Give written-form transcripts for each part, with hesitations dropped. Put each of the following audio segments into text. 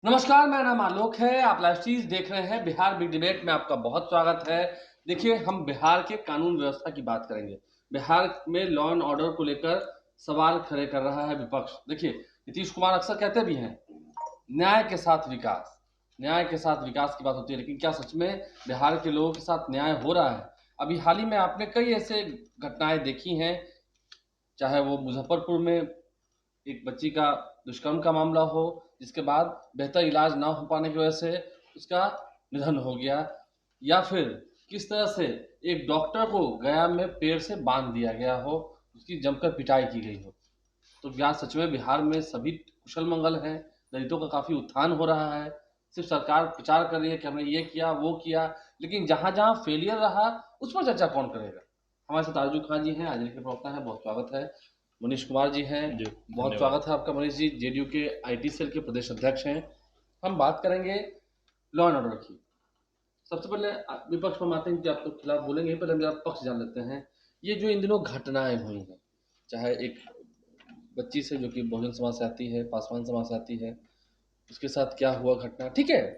नमस्कार, मेरा नाम आलोक है। आप लाइव चीज़ देख रहे हैं। बिहार बिग डिबेट में आपका बहुत स्वागत है। देखिए, हम बिहार के कानून व्यवस्था की बात करेंगे। बिहार में लॉ एंड ऑर्डर को लेकर सवाल खड़े कर रहा है विपक्ष। देखिए, नीतीश कुमार अक्सर कहते भी हैं, न्याय के साथ विकास, न्याय के साथ विकास की बात होती है, लेकिन क्या सच में बिहार के लोगों के साथ न्याय हो रहा है? अभी हाल ही में आपने कई ऐसे घटनाएँ देखी हैं, चाहे वो मुज़फ्फरपुर में एक बच्ची का दुष्कर्म का मामला हो, जिसके बाद बेहतर इलाज ना हो पाने की वजह से उसका निधन हो गया, या फिर किस तरह से एक डॉक्टर को गया में पेड़ से बांध दिया गया हो, उसकी जमकर पिटाई की गई हो। तो क्या सच में बिहार में सभी कुशल मंगल हैं? दलितों का काफ़ी उत्थान हो रहा है? सिर्फ सरकार प्रचार कर रही है कि हमने ये किया, वो किया, लेकिन जहाँ-जहाँ फेलियर रहा, उस पर चर्चा कौन करेगा? हमारे साथ आरजू खान जी हैं, आजरी के प्रवक्ता हैं, बहुत स्वागत है। मनीष कुमार जी हैं, जी, बहुत धन्यवाद। स्वागत है आपका मनीष जी, जेडीयू के आईटी सेल के प्रदेश अध्यक्ष हैं। हम बात करेंगे लॉ एंड ऑर्डर की। सबसे पहले विपक्ष पर हम आते हैं कि आप तो खिलाफ बोलेंगे, पहले हम जरा पक्ष जान लेते हैं। ये जो इन दिनों घटनाएँ हुई हैं, चाहे एक बच्ची से जो कि बहुजन समाज से आती है, पासवान समाज से आती है, उसके साथ क्या हुआ घटना, ठीक है,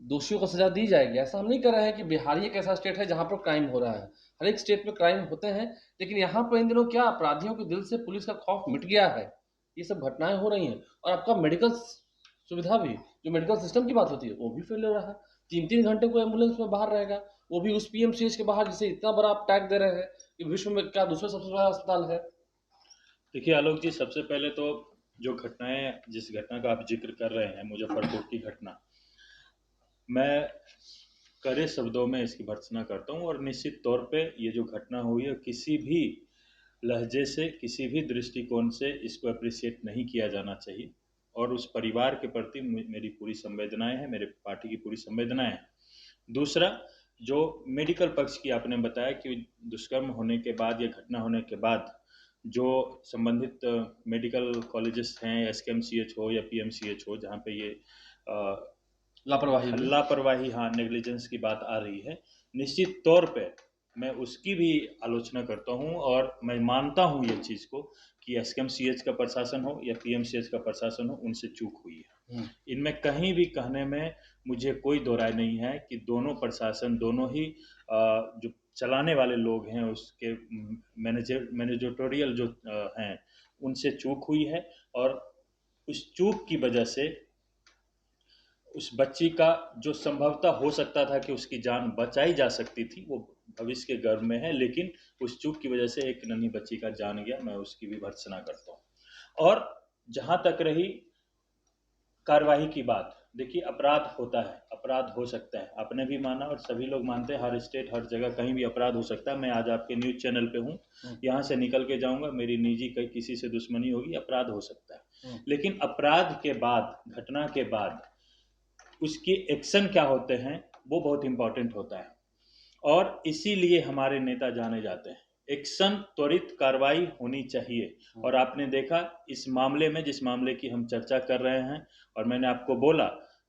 दोषियों को सज़ा दी जाएगी। ऐसा हम नहीं कह रहे हैं कि बिहार ही एक ऐसा स्टेट है जहाँ पर क्राइम हो रहा है। हर एक स्टेट में क्राइम होते हैं, लेकिन यहाँ पर इन दिनों क्या अपराधियों के दिल से पुलिस का खौफ मिट गया है। ये सब घटनाएँ हो रही हैं और आपका मेडिकल सुविधा भी, जो मेडिकल सिस्टम की बात होती है, वो भी फेल हो रहा है। 3-3 घंटे कोई एम्बुलेंस में बाहर रहेगा, वो भी उस पीएमसीएच के बाहर, जिसे इतना बड़ा आप टैग दे रहे हैं कि विश्व में क्या दूसरा सबसे बड़ा अस्पताल है। देखिए आलोक जी, सबसे पहले तो जो घटनाएँ जिस घटना का आप ज़िक्र कर रहे हैं, मुज़फ्फरपुर की घटना, मैं कड़े शब्दों में इसकी भर्त्सना करता हूँ और निश्चित तौर पे ये जो घटना हुई है, किसी भी लहज़े से, किसी भी दृष्टिकोण से इसको एप्रिशिएट नहीं किया जाना चाहिए और उस परिवार के प्रति मेरी पूरी संवेदनाएँ हैं, मेरे पार्टी की पूरी संवेदनाएँ हैं। दूसरा, जो मेडिकल पक्ष की आपने बताया कि दुष्कर्म होने के बाद या घटना होने के बाद जो संबंधित मेडिकल कॉलेजेस हैं, एसकेएमसीएच हो या पीएमसीएच हो, जहाँ पे ये लापरवाही हुई। लापरवाही, हाँ, नेग्लिजेंस की बात आ रही है, निश्चित तौर पे मैं उसकी भी आलोचना करता हूँ और मैं मानता हूँ ये चीज़ को कि एसकेएमसीएच का प्रशासन हो या पीएमसीएच का प्रशासन हो, उनसे चूक हुई है। इनमें कहीं भी कहने में मुझे कोई दो राय नहीं है कि दोनों प्रशासन, दोनों ही जो चलाने वाले लोग हैं, उसके मैनेजरियल जो हैं, उनसे चूक हुई है और उस चूक की वजह से उस बच्ची का जो संभवतः हो सकता था कि उसकी जान बचाई जा सकती थी, वो भविष्य के गर्भ में है, लेकिन उस चूक की वजह से एक नन्ही बच्ची का जान गया। मैं उसकी भी भर्त्सना करता हूँ। और जहाँ तक रही कार्रवाई की बात, देखिए अपराध होता है, अपराध हो सकता है, आपने भी माना और सभी लोग मानते हैं, हर स्टेट, हर जगह कहीं भी अपराध हो सकता है। मैं आज आपके न्यूज़ चैनल पे हूँ, यहाँ से निकल के जाऊँगा, मेरी निजी कहीं किसी से दुश्मनी होगी, अपराध हो सकता है। लेकिन अपराध के बाद, घटना के बाद उसके एक्शन क्या होते हैं, वो बहुत इंपॉर्टेंट होता है और इसीलिए हमारे नेता जाने जाते हैं। एक्शन, त्वरित कार्रवाई होनी चाहिए और आपने देखा इस मामले में, जिस मामले की हम चर्चा कर रहे हैं, और मैंने आपको बोला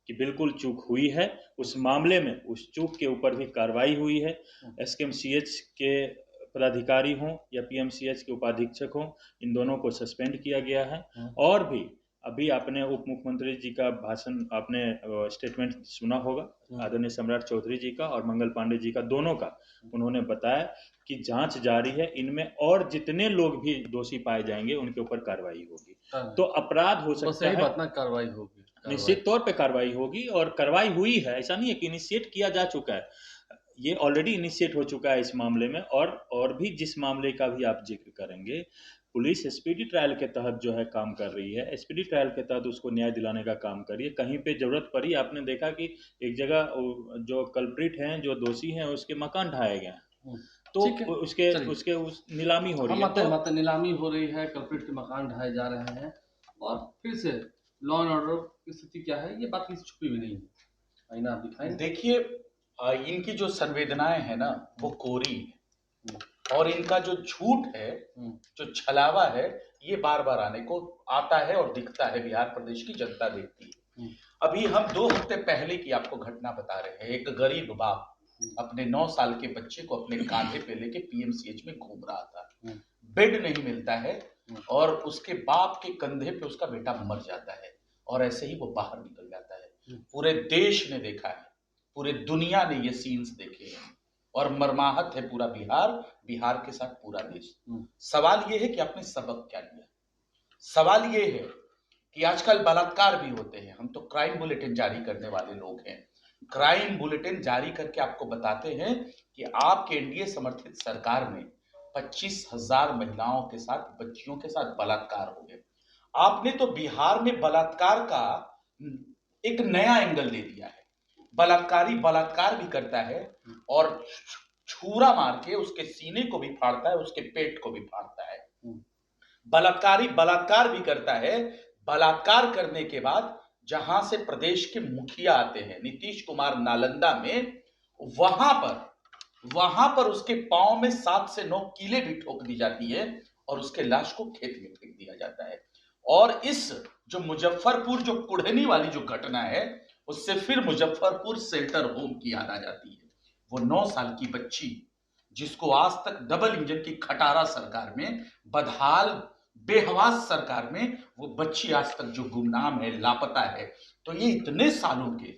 कि बिल्कुल चूक हुई है, उस मामले में उस चूक के ऊपर भी कार्रवाई हुई है। एसकेएमसीएच के पदाधिकारी हों या पीएमसीएच के उपाधीक्षक हों, इन दोनों को सस्पेंड किया गया है। और भी अभी आपने उप मुख्यमंत्री जी का भाषण, आपने स्टेटमेंट सुना होगा, आदरणीय सम्राट चौधरी जी का और मंगल पांडे जी का, दोनों का। उन्होंने बताया कि जांच जारी है, इनमें और जितने लोग भी दोषी पाए जाएंगे उनके ऊपर कार्रवाई होगी। तो अपराध हो सकता है, बात ना, कार्रवाई होगी, निश्चित तौर पे कार्रवाई होगी और कार्रवाई हुई है। ऐसा नहीं है कि इनिशिएट किया जा चुका है, ये ऑलरेडी इनिशिएट हो चुका है इस मामले में। और भी जिस मामले का भी आप जिक्र करेंगे, पुलिस स्पीडी ट्रायल के तहत जो है काम कर रही है, स्पीडी ट्रायल के तहत उसको न्याय दिलाने का काम कर रही है। कहीं पे जरूरत पड़ी, आपने देखा कि एक जगह जो कल्प्रिट हैं, जो दोषी हैं, उसके मकान ढाए गए हैं, तो उसके उसके उस नीलामी हो रही है, तो नीलामी हो रही है, कल्प्रिट के मकान ढाए जा रहे हैं और फिर से लॉ एंड ऑर्डर की स्थिति क्या है, ये बात किसी छुपी भी नहीं है। आईना आप दिखाएं। देखिए, इनकी जो संवेदनाएं है ना, वो कोरी है और इनका जो झूठ है, जो छलावा है, ये बार बार आने को आता है और दिखता है, बिहार प्रदेश की जनता देखती है। अभी हम 2 हफ्ते पहले की आपको घटना बता रहे हैं। एक गरीब बाप अपने 9 साल के बच्चे को अपने कांधे पे लेके पीएमसीएच में घूम रहा था, बेड नहीं मिलता है और उसके बाप के कंधे पे उसका बेटा मर जाता है और ऐसे ही वो बाहर निकल जाता है। पूरे देश ने देखा है, पूरे दुनिया ने ये सीन्स देखे हैं और मर्माहत है पूरा बिहार, बिहार के साथ पूरा देश। सवाल ये है कि आपने सबक क्या लिया। सवाल ये है कि आजकल बलात्कार भी होते हैं, हम तो क्राइम बुलेटिन जारी करने वाले लोग हैं। क्राइम बुलेटिन जारी करके आपको बताते हैं कि आपके एनडीए समर्थित सरकार में 25,000 महिलाओं के साथ, बच्चियों के साथ बलात्कार हो गए। आपने तो बिहार में बलात्कार का एक नया एंगल ले दिया है। बलात्कारी बलात्कार भी करता है और छुरा मार के उसके सीने को भी फाड़ता है, उसके पेट को भी फाड़ता है। बलात्कारी बलात्कार भी करता है। बलात्कार करने के बाद जहां से प्रदेश के मुखिया आते हैं, नीतीश कुमार नालंदा में, वहां पर उसके पांव में 7 से 9 कीले भी ठोक दी जाती है और उसके लाश को खेत में फेंक दिया जाता है। और इस जो मुजफ्फरपुर जो कुढ़नी वाली जो घटना है, उससे फिर मुजफ्फरपुर शेल्टर होम की याद आ जाती है। वो 9 साल की बच्ची जिसको आज तक डबल इंजन की खटारा सरकार में, बदहाल बेहवास सरकार में वो बच्ची आज तक जो गुमनाम है, लापता है। तो ये इतने सालों के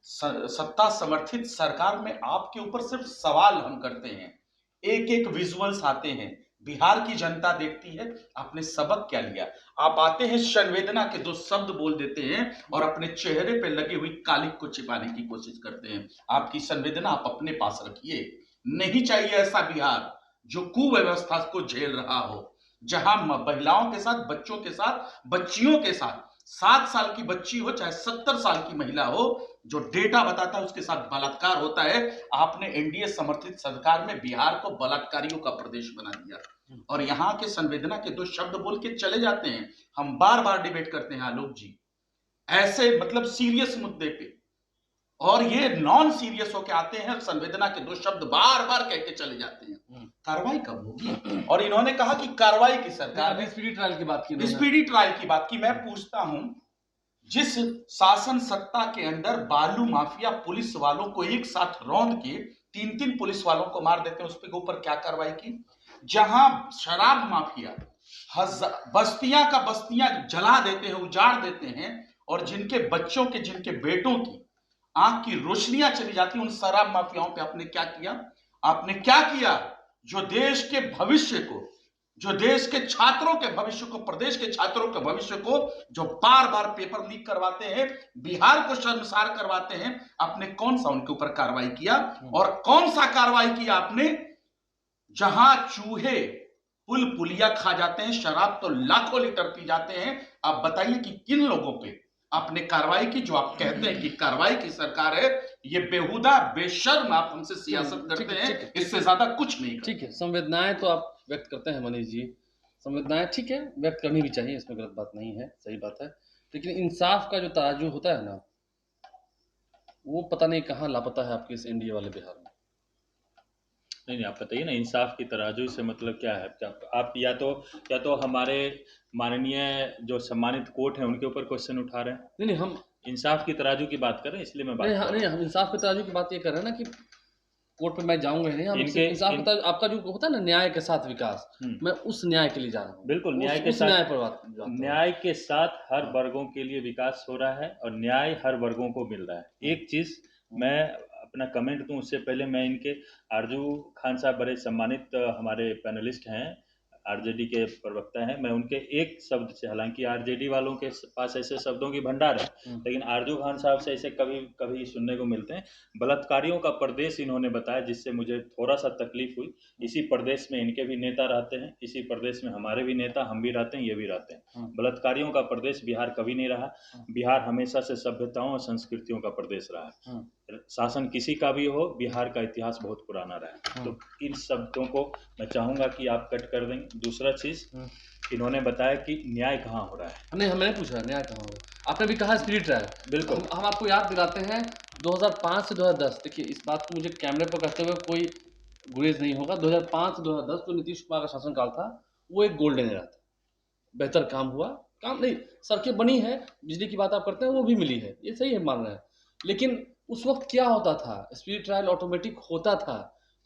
सत्ता समर्थित सरकार में आपके ऊपर सिर्फ सवाल हम करते हैं, एक एक विजुअल्स आते हैं, बिहार की जनता देखती है। आपने सबक क्या लिया? आप आते हैं, संवेदना के 2 शब्द बोल देते हैं और अपने चेहरे पे लगी हुई कालिक को छिपाने की कोशिश करते हैं। आपकी संवेदना आप अपने पास रखिए। नहीं चाहिए ऐसा बिहार जो कुव्यवस्था को झेल रहा हो, जहां महिलाओं के साथ, बच्चों के साथ, बच्चियों के साथ, 7 साल की बच्ची हो चाहे 70 साल की महिला हो, जो डेटा बताता है उसके साथ बलात्कार होता है। आपने एनडीए समर्थित सरकार में बिहार को बलात्कारियों का प्रदेश बना दिया और यहां के संवेदना के 2 शब्द बोल के चले जाते हैं। हम बार बार डिबेट करते हैं आलोक जी, ऐसे मतलब सीरियस मुद्दे पे, और ये नॉन सीरियस होके आते हैं, संवेदना के 2 शब्द बार बार कह के चले जाते हैं। कार्रवाई कब होगी? और इन्होंने कहा कि कार्रवाई की सरकार, स्पीडी ट्रायल की बात की, स्पीडी ट्रायल की बात की। मैं पूछता हूं, जिस शासन सत्ता के अंदर बालू माफिया पुलिस वालों को एक साथ रौंद के 3-3 पुलिस वालों को मार देते हैं, उस पे ऊपर क्या कार्रवाई की? जहां शराब माफिया बस्तियां का बस्तियां जला देते हैं, उजाड़ देते हैं, और जिनके बच्चों के, जिनके बेटों की आंख की रोशनियां चली जाती, उन शराब माफियाओं पे आपने क्या किया? आपने क्या किया? जो देश के भविष्य को, जो देश के छात्रों के भविष्य को, प्रदेश के छात्रों के भविष्य को जो बार बार पेपर लीक करवाते हैं, बिहार को शर्मसार करवाते हैं, आपने कौन सा उनके ऊपर कार्रवाई किया? और कौन सा कार्रवाई किया आपने? जहां चूहे पुल पुलिया खा जाते हैं, शराब तो लाखों लीटर पी जाते हैं। आप बताइए कि किन लोगों पे आपने कार्रवाई की? जो आप कहते हैं कि कार्रवाई की सरकार है, ये बेहुदा बेशर्म आप हमसे सियासत करते हैं, इससे ज्यादा कुछ नहीं। ठीक है, संवेदनाएं तो आप व्यक्त करते हैं मनीष जी, संवेदनाएं ठीक है, व्यक्त करनी भी चाहिए, इसमें गलत बात नहीं है, सही बात है। लेकिन इंसाफ का जो तराजू होता है ना, वो पता नहीं कहाँ लापता है आपके इस एनडीए वाले बिहार में। नहीं, आप बताइए ना, इंसाफ की तराजू से मतलब क्या है? क्या आप या तो हमारे माननीय जो सम्मानित कोर्ट हैं उनके ऊपर क्वेश्चन उठा रहे हैं? नहीं, हम इंसाफ की तराजू की बात कर रहे हैं, इसलिए मैं बात कर रहा नहीं, हम इंसाफ के तराजू की बात ये कर रहे हैं ना कि कोर्ट पे मैं जाऊंगा नहीं, हम इंसाफ के तराजू, आपका जो होता है ना न्याय के साथ विकास, मैं उस न्याय के लिए जा रहा हूँ। बिल्कुल, न्याय के साथ हर वर्गों के लिए विकास हो रहा है और न्याय हर वर्गों को मिल रहा है। एक चीज मैं अपना कमेंट दूं उससे पहले मैं इनके आरजू खान साहब बड़े सम्मानित हमारे पैनलिस्ट हैं, आरजेडी के प्रवक्ता हैं, मैं उनके एक शब्द से, हालांकि आरजेडी वालों के पास ऐसे शब्दों की भंडार है, लेकिन आरजू खान साहब से ऐसे कभी कभी सुनने को मिलते हैं। बलात्कारियों का प्रदेश इन्होंने बताया, जिससे मुझे थोड़ा सा तकलीफ हुई। इसी प्रदेश में इनके भी नेता रहते हैं, इसी प्रदेश में हमारे भी नेता, हम भी रहते हैं, ये भी रहते हैं। बलात्कारियों का प्रदेश बिहार कभी नहीं रहा। बिहार हमेशा से सभ्यताओं और संस्कृतियों का प्रदेश रहा है। शासन किसी का भी हो, बिहार का इतिहास बहुत पुराना रहा है। तो इन शब्दों को मैं चाहूंगा कि आप कट कर देंगे। दूसरा चीज, इन्होंने बताया कि न्याय कहाँ हो रहा है। नहीं, हमने पूछा न्याय कहाँ हो रहा है, आपने भी कहा स्पीड ट्रायल। बिल्कुल, हम आपको याद दिलाते हैं 2005 से 2010, देखिए इस बात को मुझे कैमरे पर करते हुए कोई गुरेज नहीं होगा। 2005 से 2010 जो नीतीश कुमार का शासनकाल था, वो एक गोल्डन एरा था। बेहतर काम हुआ, काम नहीं, सड़कें बनी है, बिजली की बात आप करते हैं वो भी मिली है, ये सही है, मान रहे हैं। लेकिन उस वक्त क्या होता था? स्पीड ट्रायल ऑटोमेटिक होता था,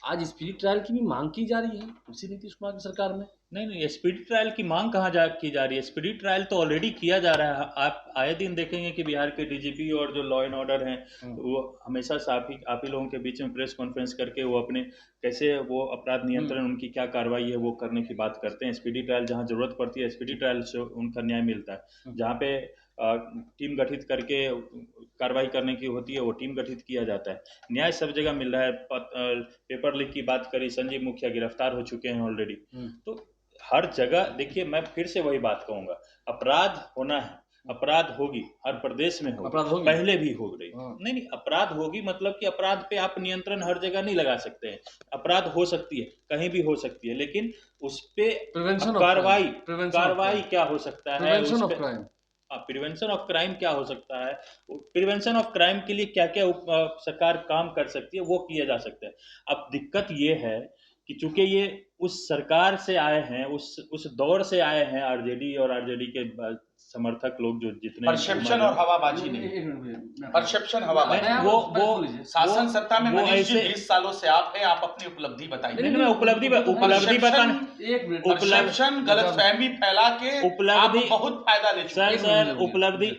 आज स्पीड ट्रायल की भी मांग की जा रही है कृषि नीतीश कुमार की सरकार में। नहीं, स्पीड ट्रायल की मांग कहाँ की जा रही है? स्पीड ट्रायल तो ऑलरेडी किया जा रहा है। आप आए दिन देखेंगे कि बिहार के डीजीपी और जो लॉ एंड ऑर्डर हैं वो हमेशा से आप ही लोगों के बीच में प्रेस कॉन्फ्रेंस करके वो अपने कैसे वो अपराध नियंत्रण उनकी क्या कार्रवाई है वो करने की बात करते हैं। स्पीडी ट्रायल जहाँ जरूरत पड़ती है स्पीडी ट्रायल से उनका न्याय मिलता है। जहाँ पे टीम गठित करके कार्रवाई करने की होती है वो टीम गठित किया जाता है। न्याय सब जगह मिल रहा है। पेपर लीक की बात करी, संजीव मुखिया गिरफ्तार हो चुके हैं ऑलरेडी। तो हर जगह देखिए, मैं फिर से वही बात कहूंगा, अपराध होना है, अपराध होगी, हर प्रदेश में होगी, पहले भी हो रही। नहीं, अपराध होगी मतलब कि अपराध पे आप नियंत्रण हर जगह नहीं लगा सकते हैं। अपराध हो सकती है, कहीं भी हो सकती है, लेकिन उस पे कार्रवाई क्या हो सकता है? प्रिवेंशन ऑफ क्राइम क्या हो सकता है? प्रिवेंशन ऑफ क्राइम के लिए क्या क्या सरकार काम कर सकती है वो किया जा सकता है। अब दिक्कत ये है कि चूंकि ये उस सरकार से आए हैं, उस दौर से आए हैं, आरजेडी और आरजेडी के समर्थक लोग जो जितने परसेप्शन और हवाबाजी नहीं, परसेप्शन हवाबाजी, वो शासन सत्ता में मनीष जी 20 सालों से आप हैं, आप अपनी उपलब्धि बताइए। नहीं, मैं उपलब्धि बताना, परसेप्शन गलतफहमी फैला के आप बहुत फायदा ले चुके हैं। सर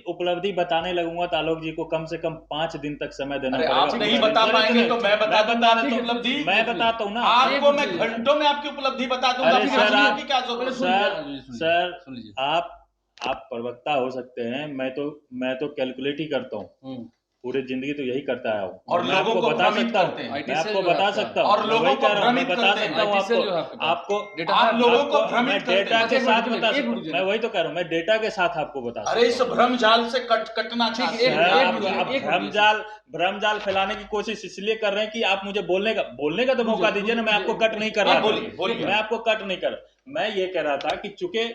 उपलब्धि बताने लगूंगा तो आलोक जी को कम से कम 5 दिन तक समय देना पड़ेगा। आप नहीं बता पाएंगे तो मैं बता दूंगा आपकी उपलब्धि। मैं बताता हूँ ना, आपको मैं घंटों में आपकी उपलब्धि बता दूंगा। क्या जरूरत? सर आप प्रवक्ता हो सकते हैं, मैं तो कैलकुलेट ही करता हूँ, पूरी जिंदगी तो यही करता है और लोगों को बता सकता हूँ, मैं आपको बता सकता हूँ, और लोगों को भ्रमित बता सकता हूँ आपको आप लोगों को भ्रमित डेटा के साथ बता सकता हूँ। मैं वही तो कह रहा हूँ, मैं डेटा के साथ आपको बता सकता हूँ। अरे इस भ्रम जाल से कटना चाहिए। आप भ्रम जाल फैलाने की कोशिश इसलिए कर रहे हैं कि आप मुझे बोलने का तो मौका दीजिए ना। मैं आपको कट नहीं कर रहा, मैं आपको कट नहीं कर, मैं ये कह रहा था कि चूंकि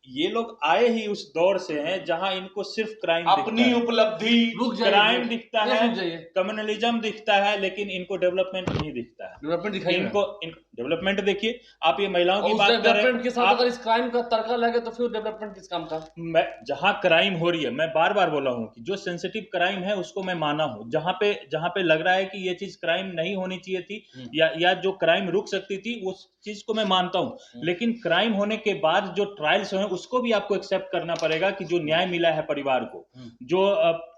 ये लोग आए ही उस दौर से हैं जहां इनको सिर्फ क्राइम अपनी उपलब्धि क्राइम दिखता है, कम्युनलिज्म दिखता है, लेकिन इनको डेवलपमेंट नहीं दिखता है। डेवलपमेंट दिखाइए, इनको डेवलपमेंट देखिए। आप ये महिलाओं की बात कर रहे हैं, के साथ अगर इस क्राइम का तड़का लगे तो फिर डेवलपमेंट किस काम का? मैं जहां क्राइम हो रही है, मैं बार बार बोला हूं कि जो सेंसिटिव क्राइम है उसको मैं माना हूं। जहां पे लग रहा है कि ये चीज क्राइम नहीं होनी चाहिए थी या जो क्राइम रुक सकती थी उस चीज को मैं मानता हूं, लेकिन क्राइम होने के बाद जो ट्रायल्स हैं उसको भी आपको एक्सेप्ट करना पड़ेगा कि जो न्याय मिला है परिवार को, जो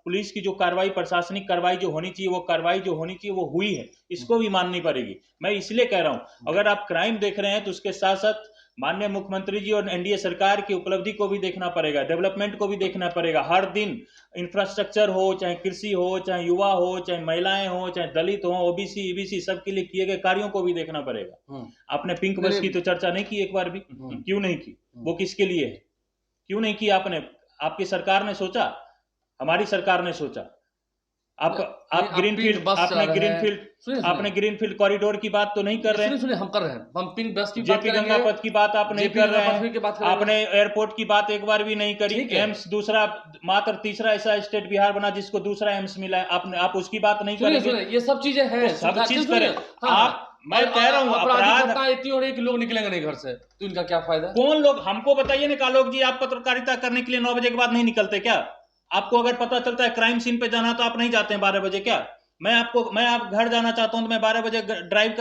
पुलिस की जो कार्रवाई, प्रशासनिक कार्रवाई जो होनी चाहिए, वो कार्रवाई जो होनी चाहिए वो हुई है, इसको भी माननी पड़ेगी। मैं इसलिए कह रहा हूं, अगर आप क्राइम देख रहे हैं तो उसके साथ साथ माननीय मुख्यमंत्री जी और एनडीए सरकार की उपलब्धि को भी देखना पड़ेगा, डेवलपमेंट को भी देखना पड़ेगा। हर दिन इंफ्रास्ट्रक्चर हो, चाहे कृषि हो, चाहे युवा हो, चाहे महिलाएं हो, चाहे दलित हो, ओबीसी ईबीसी सबके लिए किए गए कार्यों को भी देखना पड़ेगा। आपने पिंक बस की तो चर्चा नहीं की एक बार भी, क्यों नहीं की? वो किसके लिए है, क्यों नहीं की आपने? आपकी सरकार ने सोचा, हमारी सरकार ने सोचा। आप ग्रीनफील्ड कॉरिडोर की बात तो नहीं कर रहे हैं। सुनिए, हम कर रहे हैं, हम पिंक बस की जेपी गंगापत की बात आप नहीं कर रहे हैं। आपने एयरपोर्ट की बात एक बार भी नहीं करी। एम्स दूसरा, मात्र तीसरा ऐसा स्टेट बिहार बना जिसको दूसरा एम्स मिला है, आप उसकी बात नहीं करेंगे। ये सब चीजें हैं, सब चीज करें आप। मैं कह रहा हूँ अपराध इतनी हो रही है कि लोग निकलेंगे नहीं घर से, तो इनका क्या फायदा? कौन लोग, हमको बताइए ना आलोक जी, आप पत्रकारिता करने के लिए 9 बजे के बाद नहीं निकलते क्या? आपको अगर पता चलता है क्राइम सीन पे जाना तो आप नहीं जाते हैं 12 बजे क्या? मैं आप घर जाना चाहता हूं तो मैं 12 बजे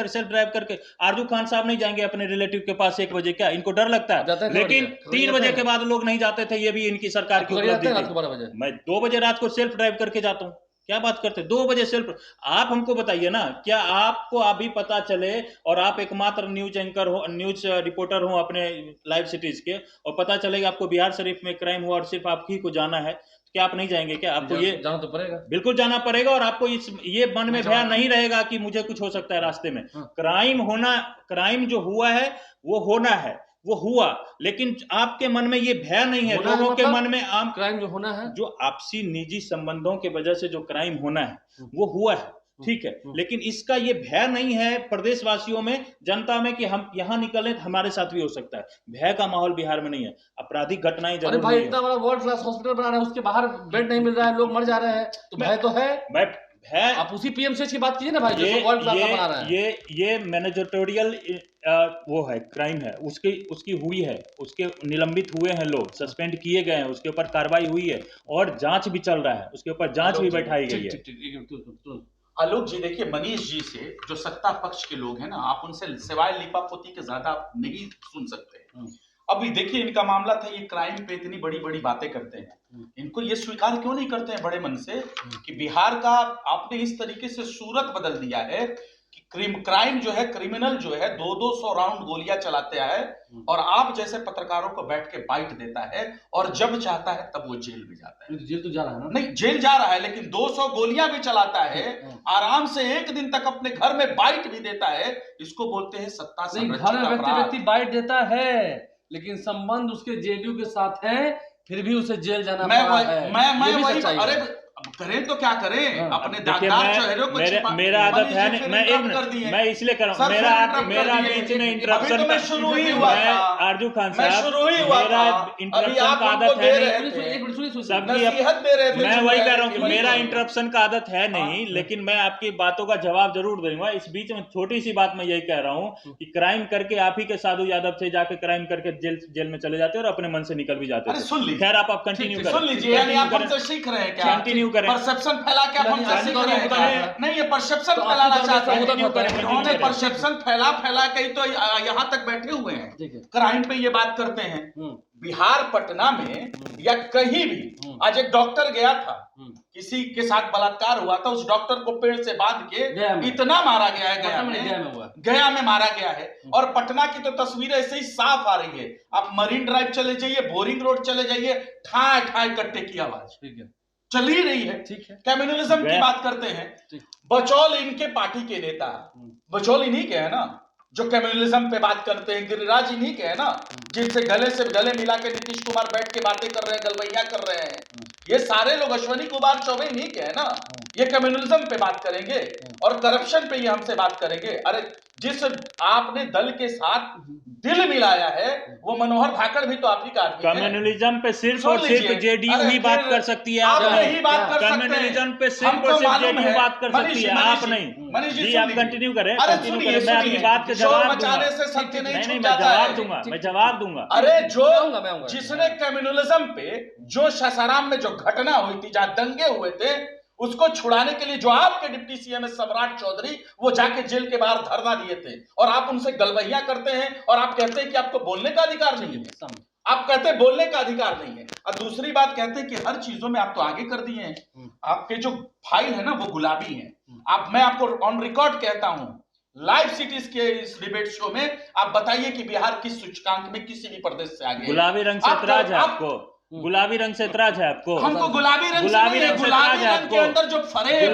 सेल्फ ड्राइव करके, आरजू खान साहब नहीं जाएंगे अपने रिलेटिव के पास 1 बजे क्या? इनको डर लगता है? लेकिन 3 बजे के बाद लोग नहीं जाते थे, ये भी इनकी सरकार की उपलब्धि थी। मैं 2 बजे रात को सेल्फ ड्राइव करके जाता हूँ, क्या बात करते? 2 बजे सेल्फ। आप हमको बताइए ना, क्या आपको अभी पता चले और आप एकमात्र न्यूज एंकर हो, न्यूज रिपोर्टर हो अपने लाइव सिटीज के, और पता चलेगा आपको बिहार शरीफ में क्राइम हुआ और सिर्फ आप ही को जाना है, क्या आप नहीं जाएंगे क्या? आपको ये जाना तो पड़ेगा, बिल्कुल जाना पड़ेगा। और आपको ये मन में भय नहीं रहेगा कि मुझे कुछ हो सकता है रास्ते में। क्राइम जो हुआ है वो होना है, वो हुआ, लेकिन आपके मन में ये भय नहीं है। लोगों के मन में क्राइम जो होना है, जो आपसी निजी संबंधों के वजह से जो क्राइम होना है वो हुआ है, ठीक है, लेकिन इसका ये भय नहीं है प्रदेशवासियों में, जनता में, कि हम यहाँ निकलें तो हमारे साथ भी हो सकता है। भय का माहौल बिहार में नहीं है। आपराधिक घटनाएं जरूर। अरे भाई, इतना बड़ा वर्ल्ड क्लास हॉस्पिटल बना रहे हैं, उसके बाहर बेड नहीं मिल रहा है, लोग मर जा रहे हैं, तो भय तो है। भय आप उसी पीएमसीएच की बात कीजिए ना भाई, जो वर्ल्ड क्लास बना रहा है। ये मैनेजरियल वो है, क्राइम है, उसकी हुई है, उसके निलंबित हुए हैं लोग, सस्पेंड किए गए हैं, उसके ऊपर कार्रवाई हुई है और जांच भी चल रहा है, उसके ऊपर जांच भी बैठाई गई है। आलोक जी देखिए, मनीष जी से जो सत्ता पक्ष के लोग हैं ना, आप उनसे सिवाय लिपापोती के ज्यादा नहीं सुन सकते। अभी देखिए इनका मामला था, ये क्राइम पे इतनी बड़ी बड़ी बातें करते हैं, इनको ये स्वीकार क्यों नहीं करते हैं बड़े मन से कि बिहार का आपने इस तरीके से सूरत बदल दिया है कि क्राइम जो है, क्रिमिनल जो है 200-200 राउंड गोलियां चलाते है और आप जैसे पत्रकारों को बैठ के बाइट देता है और जब चाहता है तब वो जेल में जाता है। जेल तो जा रहा है ना? नहीं, जेल जा रहा है लेकिन 200 गोलियां भी चलाता है, आराम से एक दिन तक अपने घर में बाइट भी देता है। इसको बोलते हैं सत्ता संरक्षित घर में अपराध। व्यक्ति बाइट देता है लेकिन संबंध उसके जेडीयू के साथ है, फिर भी उसे जेल जाना पड़ा है। मैं वही, अरे करें तो क्या करें, अपने दागदार चेहरे को छिपा। मेरा आदत है नहीं, मैं इसलिए कर रहा हूं, मेरा बीच में इंटरप्शन का शुरू ही हुआ था। आरजू खान साहब, शुरू ही हुआ मेरा इंटरप्शन का आदत है नहीं, सबकी मैं वही कह रहा हूँ कि मेरा इंटरप्शन का आदत है नहीं, लेकिन मैं आपकी बातों का जवाब जरूर दूंगा। इस बीच में छोटी सी बात मैं यही कह रहा हूँ कि क्राइम करके आप ही के साधु यादव से जाके क्राइम करके जेल में चले जाते और अपने मन से निकल भी जाते हैं। खैर आप कंटिन्यू करें, सुन लीजिए, यानी आप हमसे सीख रहे हैं क्या? कंटिन्यू करें। परसेप्शन फैला के आप हमसे सीख रहे हैं? नहीं, ये परसेप्शन फैलाना चाहते हैं। उन्होंने परसेप्शन फैला के ही तो यहाँ तक बैठे हुए हैं, क्राइम पे ये बात करते हैं। बिहार पटना में या कहीं भी आज एक डॉक्टर गया था, किसी के साथ बलात्कार हुआ था, उस डॉक्टर को पेड़ से बांध के इतना मारा गया है, गया में मारा गया है। और पटना की तो तस्वीरें ऐसे ही साफ आ रही है। आप मरीन ड्राइव चले जाइए, बोरिंग रोड चले जाइए, ठाए ठाए कट्टे की आवाज चल ही रही है। ठीक है, कम्युनलिज्म की बात करते हैं। बचौल इनके पार्टी के नेता, बचौल इन्हीं के है ना जो कम्युनलिज्म पे बात करते हैं, गिरिराज इन्हीं के है ना जिनसे गले से गले मिला के नीतीश कुमार बैठ के बातें कर रहे हैं, गलवैया कर रहे हैं। ये सारे लोग, अश्वनी कुमार चौबे इन्हीं के है ना। ये कम्युनलिज्म पे बात करेंगे और करप्शन पे ये हमसे बात करेंगे। अरे जिस आपने दल के साथ दिल मिलाया है वो मनोहर धाकड़ भी तो आप ही का आदमी है। कम्युनलिज्म पे सिर्फ और सिर्फ जेडीयू ही बात कर सकती है, आप नहीं। कम्युनलिज्म पे सिर्फ और सिर्फ जेडीयू बात कर सकती है, आप नहीं। मनीष जी आप कंटिन्यू करें, मैं आपकी बात के जवाब दूंगा। मैं जवाब दूंगा। अरे जो जिसने कम्युनलिज्म पे जो सासाराम में जो घटना हुई थी, जहां दंगे हुए थे, उसको छुड़ाने के लिए जो आपके डिप्टी सीएम सम्राट चौधरी वो जाके जेल के बाहर धरना दिए थे और आप उनसे गलवैया करते हैं और आप कहते हैं कि आपको बोलने का अधिकार नहीं है। आप कहते हैं बोलने का अधिकार नहीं है और दूसरी बात कहते हैं कि हर चीजों में आप तो आगे कर दिए हैं। आपके जो फाइल है ना वो गुलाबी है। मैं आपको ऑन रिकॉर्ड कहता हूं, लाइव सिटीज के इस डिबेट शो में आप बताइए कि बिहार किस सूचकांक में किसी भी प्रदेश से आगे। गुलाबी रंग से ऐतराज है आपको, गुलाबी रंग से ऐतराज है आपको। हमको गुलाबी रंग के अंदर जो फरेब,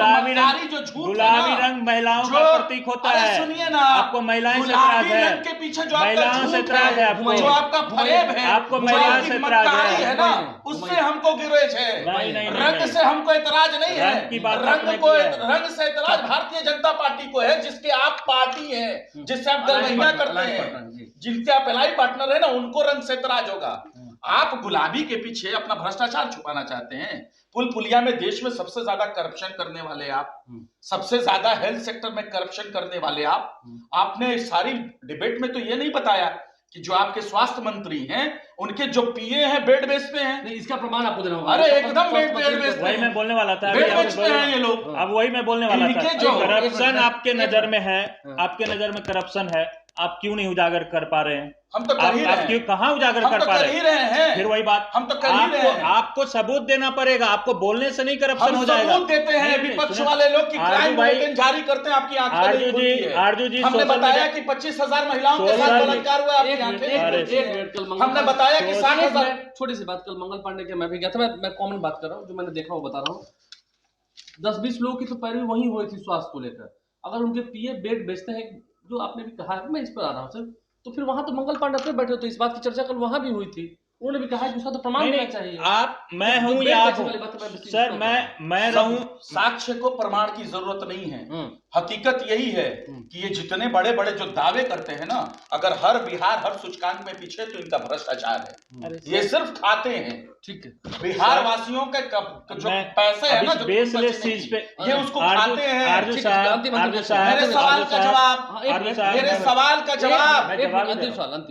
जो झूठ, गुलाबी रंग महिलाओं का प्रतीक होता है। सुनिए ना, आपको महिलाएं से ऐतराज है, के पीछे जो महिलाओं से ऐतराज है आपको, जो आपका फरेब है, आपको महिलाओं से ऐतराज है ना, उससे हमको गिरेज है। रंग से हमको ऐतराज नहीं है। रंग से ऐतराज भारतीय जनता पार्टी को है, जिसके आप पार्टी है, जिससे आप गलवैया करते हैं, जिनके आप एलाई पार्टनर है ना, उनको रंग से ऐतराज होगा। आप गुलाबी के पीछे अपना भ्रष्टाचार छुपाना चाहते हैं। पुल पुलिया में देश में सबसे ज्यादा करप्शन करने वाले आप, सबसे ज्यादा हेल्थ सेक्टर में करप्शन करने वाले आप। आपने सारी डिबेट में तो ये नहीं बताया कि जो आपके स्वास्थ्य मंत्री हैं उनके जो पीए हैं बेड बेचते हैं। नहीं, इसका प्रमाण आपको देना होगा। अरे एकदम बेड बेचते हैं। वही मैं बोलने वाला था, बेड बेचते हैं ये लोग। अब वही मैं बोलने वाला था, जो करप्शन आपके नजर में है, आपके नजर में करप्शन है, आप क्यों नहीं उजागर कर पा रहे हैं? हम तो कर ही रहे हैं। क्यों कहां उजागर कर पा रहे हैं? फिर वही बात, हम तो कर ही रहे हैं। आपको सबूत देना पड़ेगा, आपको बोलने से नहीं करप्शन हो जाएगा। सबूत देते हैं विपक्ष वाले लोग कि क्राइम बुलेटिन जारी करते हैं, आपकी आंखें नहीं खुलती है। आरजू जी, हमने बताया कि 25,000 महिलाओं के साथ बलात्कार हुआ, आपकी आंखें। हमने बताया कि 60,000। छोटी सी बात, कल मंगल पांडे के मैं भी गया था, मैं कॉमन बात कर रहा हूँ, जो मैंने देखा वो बता रहा हूँ। 10-20 लोगों की तो पैरवी वहीं हुई थी स्वास्थ्य को लेकर। अगर उनके पीए बेड बेचते हैं, जो आपने भी कहा है, मैं इस पर आ रहा हूँ सर, तो फिर वहां तो मंगल पांडे अपने बैठे, तो इस बात की चर्चा कल वहां भी हुई थी। उन्होंने भी कहा कि उसका तो प्रमाण देना चाहिए। आप, मैं हूं या आप सर, मैं रहूं, साक्ष्य को प्रमाण की जरूरत नहीं है। हकीकत यही है कि ये जितने बड़े बड़े जो दावे करते हैं ना, अगर हर बिहार हर सूचकांक में पीछे, तो इनका भ्रष्टाचार है। ये सिर्फ खाते हैं। ठीक है, बिहार वासियों के जो पैसे है ना, जो बेसलेस चीज पे ये उसको खाते हैं। आरजू साहब, मेरे सवाल का जवाब, मेरे सवाल का जवाब,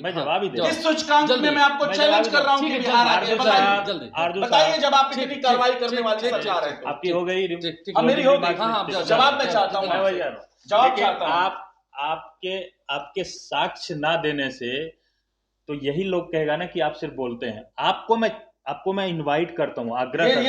मैं जवाब ही दे। इस सूचकांक में मैं आपको चैलेंज कर रहा हूँ कि बिहार आगे बताइए, जब आप इतनी कार्रवाई करने वाली सरकार है। आपकी हो गई, मेरी हो गई, जवाब मैं चाहता हूँ, जवाब चाहता हूँ। आपके साक्ष्य ना देने से तो यही लोग कहेगा ना कि आप सिर्फ बोलते हैं। आपको मैं इनवाइट करता हूँ, आग्रह करता हूँ,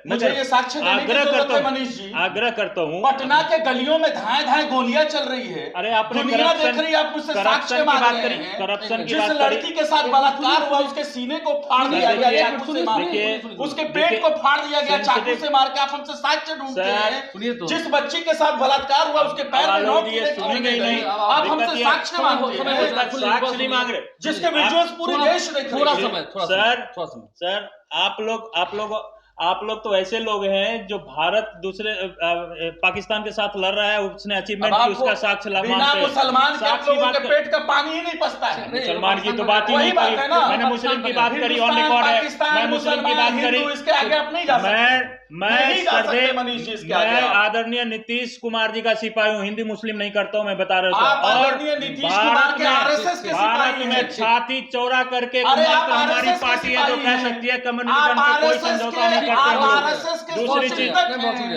मुझे ये साक्ष्य देने की जरूरत है मनीष जी। आग्रह करता हूँ। पटना के गलियों में धाए धाए गोलियां चल रही है। अरे आपने दुनिया देख रही है, आप मुझसे साक्ष्य मांग रहे हैं। करप्शन की जिस बात लड़की के साथ बलात्कार हुआ, उसके सीने को फाड़ दिया गया चाकू से मार के, उसके पेट को फाड़ दिया गया चाकू से मार के, आप हमसे साक्ष्य ढूंढते हैं। जिस बच्ची के साथ बलात्कार हुआ, उसके पैर में नोक नहीं, आप हमसे साक्ष्य मांगते हैं। साक्ष्य नहीं मांग रहे, जिसके वीडियोस पूरे देश देख रहे हैं। सर आप लोग तो ऐसे लोग हैं जो भारत दूसरे पाकिस्तान के साथ लड़ रहा है, उसने अचीवमेंट की, उसका साक्ष्य बिना मुसलमान के आप लोगों के पेट का पानी ही नहीं पसता है। मुसलमान की तो बात ही नहीं करी, मैंने मुस्लिम की बात करी, ऑन रिकॉर्ड है, मैं मुस्लिम की बात करी। इसके आगे आप नहीं जा सकते। मैं आदरणीय नीतीश कुमार जी का सिपाही हूँ, हिंदी मुस्लिम नहीं करता हूँ, मैं बता रहा हूँ। और भारत में छाती चौड़ा करके हमारी पार्टी है तो कह सकती है कम्युनिज्म पे कोई समझौता नहीं करते। दूसरी चीज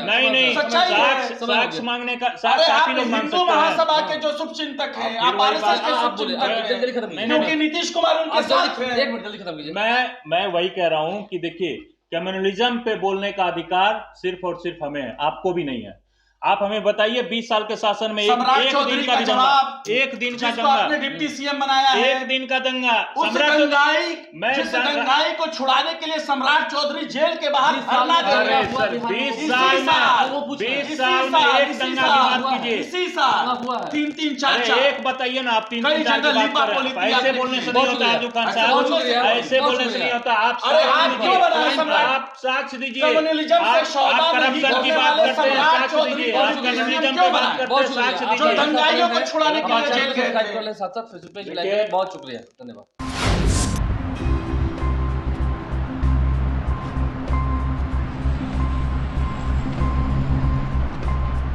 नहीं, साक्ष्य मांगने का साक्ष्य आप ही लोग मांग सकते हैं। महासभा के जो शुभचिंतक हैं, आप आरएसएस के शुभचिंतक हैं, क्योंकि नीतीश कुमार उनके साथ हैं। मैं वही कह रहा हूँ कि देखिए, कम्युनलिज्म पे बोलने का अधिकार सिर्फ और सिर्फ हमें है, आपको भी नहीं है। आप हमें बताइए 20 साल के शासन में एक दिन का दंगा, डिप्टी सीएम बनाया है, एक दिन का दंगा, दंगाई को छुड़ाने के लिए सम्राट चौधरी जेल के बाहर धरना कर रहे हैं। 20 साल में एक दंगा की बात कीजिए, इसी साल 3 4 एक बताइए ना, आप 3 4 की बात कर रहे हैं। ऐसे बोलने से नहीं होता आजू खान साहब, ऐसे बोलने से नहीं होता। आप साक्ष्य दीजिए, आप करप्शन की बात करते हैं, साक्ष्य दीजिए, आज कम्युनिज्म पे बात करते हैं, साक्ष्य दीजिए। दंगाइयों को छुड़ाने के लिए जेल गए थे। बहुत शुक्रिया, धन्यवाद।